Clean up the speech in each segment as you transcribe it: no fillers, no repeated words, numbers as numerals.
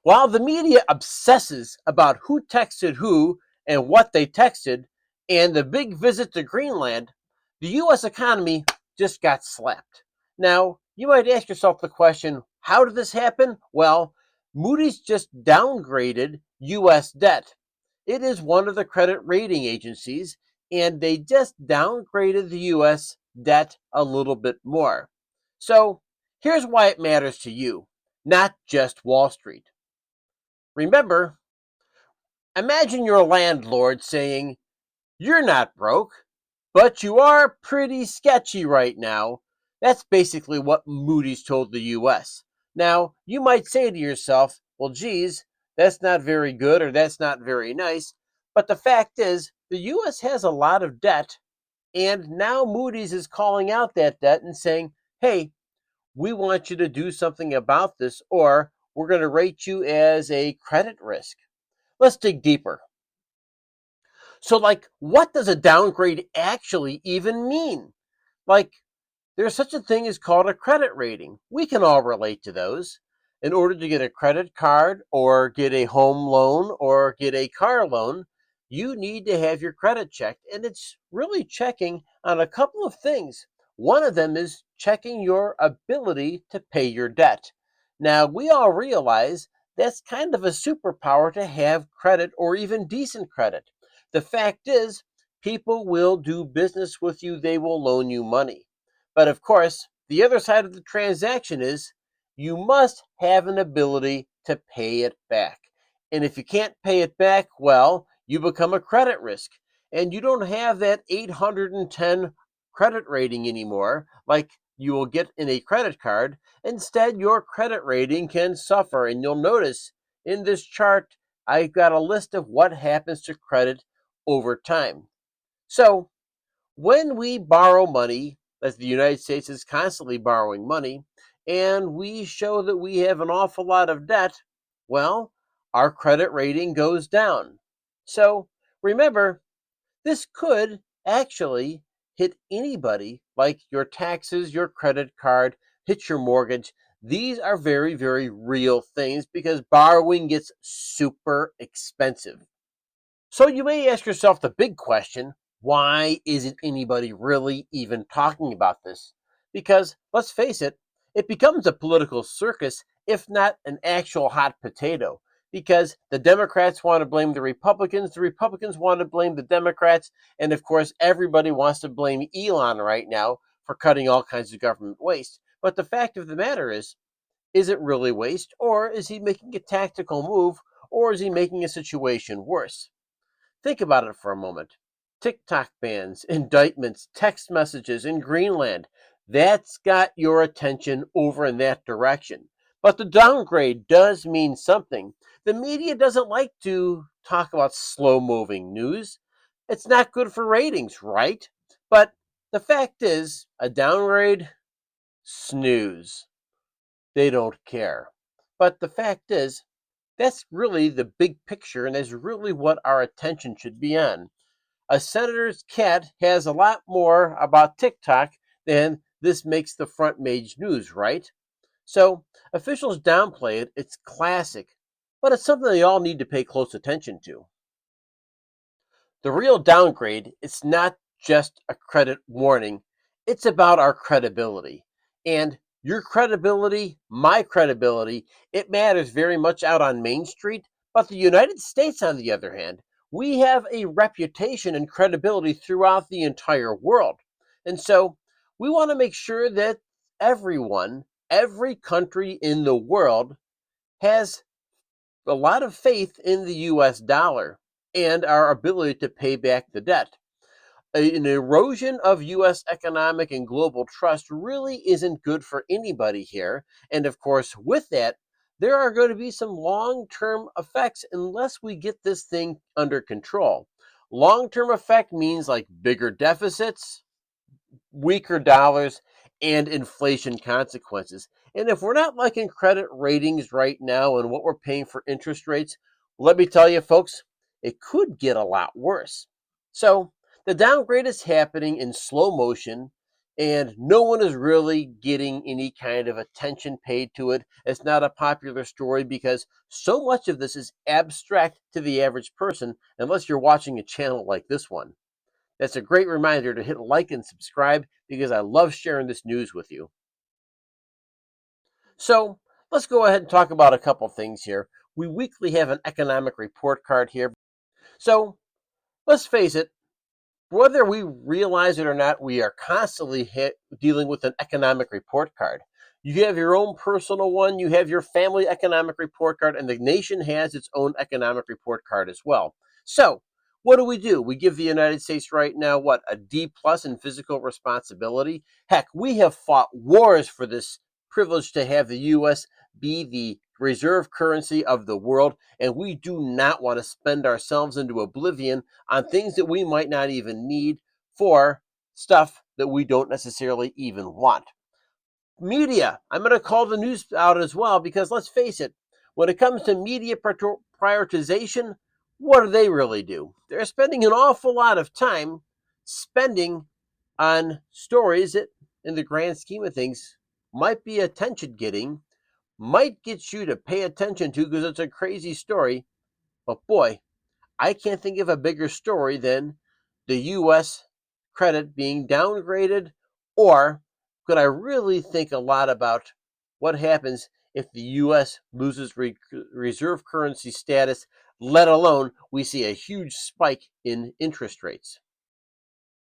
While the media obsesses about who texted who and what they texted, and the big visit to Greenland, the U.S. economy just got slapped. Now, you might ask yourself the question, how did this happen? Well, Moody's just downgraded U.S. debt. It is one of the credit rating agencies, and they just downgraded the U.S. debt a little bit more. So, here's why it matters to you, not just Wall Street. Remember, imagine your landlord saying, "You're not broke, but you are pretty sketchy right now." That's basically what Moody's told the US. Now, you might say to yourself, well, geez, that's not very good or that's not very nice. But the fact is, the US has a lot of debt, and now Moody's is calling out that debt and saying, hey, we want you to do something about this, or we're going to rate you as a credit risk. Let's dig deeper. So, what does a downgrade actually even mean? Like, there's such a thing as called a credit rating. We can all relate to those. In order to get a credit card or get a home loan or get a car loan, you need to have your credit checked. And it's really checking on a couple of things. One of them is checking your ability to pay your debt. Now, we all realize that's kind of a superpower to have credit or even decent credit. The fact is, people will do business with you, they will loan you money. But of course, the other side of the transaction is you must have an ability to pay it back. And if you can't pay it back, well, you become a credit risk. And you don't have that 810 credit rating anymore like you will get in a credit card. Instead, your credit rating can suffer. And you'll notice in this chart, I've got a list of what happens to credit over time. So, when we borrow money, as the United States is constantly borrowing money, and we show that we have an awful lot of debt, well, our credit rating goes down. So remember, this could actually hit anybody, like your taxes, your credit card, hit your mortgage. These are very, very real things because borrowing gets super expensive. So you may ask yourself the big question, why isn't anybody really even talking about this? Because let's face it, it becomes a political circus, if not an actual hot potato. Because the Democrats want to blame the Republicans want to blame the Democrats, and of course, everybody wants to blame Elon right now for cutting all kinds of government waste. But the fact of the matter is it really waste, or is he making a tactical move, or is he making a situation worse? Think about it for a moment. TikTok bans, indictments, text messages in Greenland. That's got your attention over in that direction. But the downgrade does mean something. The media doesn't like to talk about slow moving news. It's not good for ratings, right? But the fact is, a downgrade, snooze. They don't care. But the fact is, that's really the big picture, and that's really what our attention should be on. A senator's cat has a lot more about TikTok than this makes the front page news, right? So officials downplay it. It's classic, but it's something they all need to pay close attention to. The real downgrade, it's not just a credit warning. It's about our credibility. And your credibility, my credibility, it matters very much out on Main Street. But the United States, on the other hand, we have a reputation and credibility throughout the entire world. And so we want to make sure that everyone, every country in the world has a lot of faith in the US dollar and our ability to pay back the debt. An erosion of U.S. economic and global trust really isn't good for anybody here. And of course, with that, there are going to be some long term effects unless we get this thing under control. Long term effect means like bigger deficits, weaker dollars, and inflation consequences. And if we're not liking credit ratings right now and what we're paying for interest rates, let me tell you, folks, it could get a lot worse. So the downgrade is happening in slow motion. and no one is really getting any kind of attention paid to it. It's not a popular story because so much of this is abstract to the average person unless you're watching a channel like this one. That's a great reminder to hit like and subscribe because I love sharing this news with you. So let's go ahead and talk about a couple things here. We weekly have an economic report card here. So let's face it, whether we realize it or not, we are constantly dealing with an economic report card. You have your own personal one, you have your family economic report card, and the nation has its own economic report card as well. So, what do? We give the United States right now, what, a D plus in physical responsibility? Heck, we have fought wars for this privilege to have the U.S. be the reserve currency of the world, and we do not want to spend ourselves into oblivion on things that we might not even need for stuff that we don't necessarily even want. Media, I'm going to call the news out as well because let's face it, when it comes to media prioritization, what do they really do? They're spending an awful lot of time spending on stories that, in the grand scheme of things, might be attention getting, might get you to pay attention to because it's a crazy story, but boy, I can't think of a bigger story than the U.S. credit being downgraded, or could I really think a lot about what happens if the U.S. loses reserve currency status, let alone we see a huge spike in interest rates.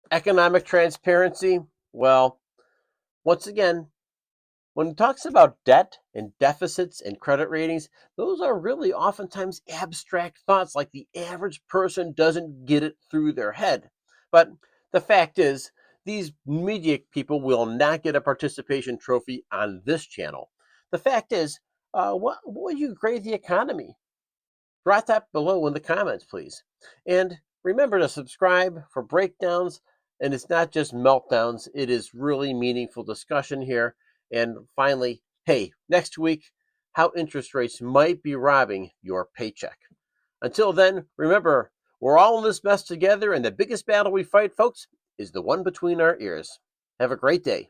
Economic transparency, well, once again, when it talks about debt and deficits and credit ratings, those are really oftentimes abstract thoughts like the average person doesn't get it through their head. But the fact is, these media people will not get a participation trophy on this channel. The fact is, what would you grade the economy? Drop that below in the comments, please. And remember to subscribe for breakdowns. And it's not just meltdowns, it is really meaningful discussion here. And finally, hey, next week, how interest rates might be robbing your paycheck. Until then, remember, we're all in this mess together, and the biggest battle we fight, folks, is the one between our ears. Have a great day.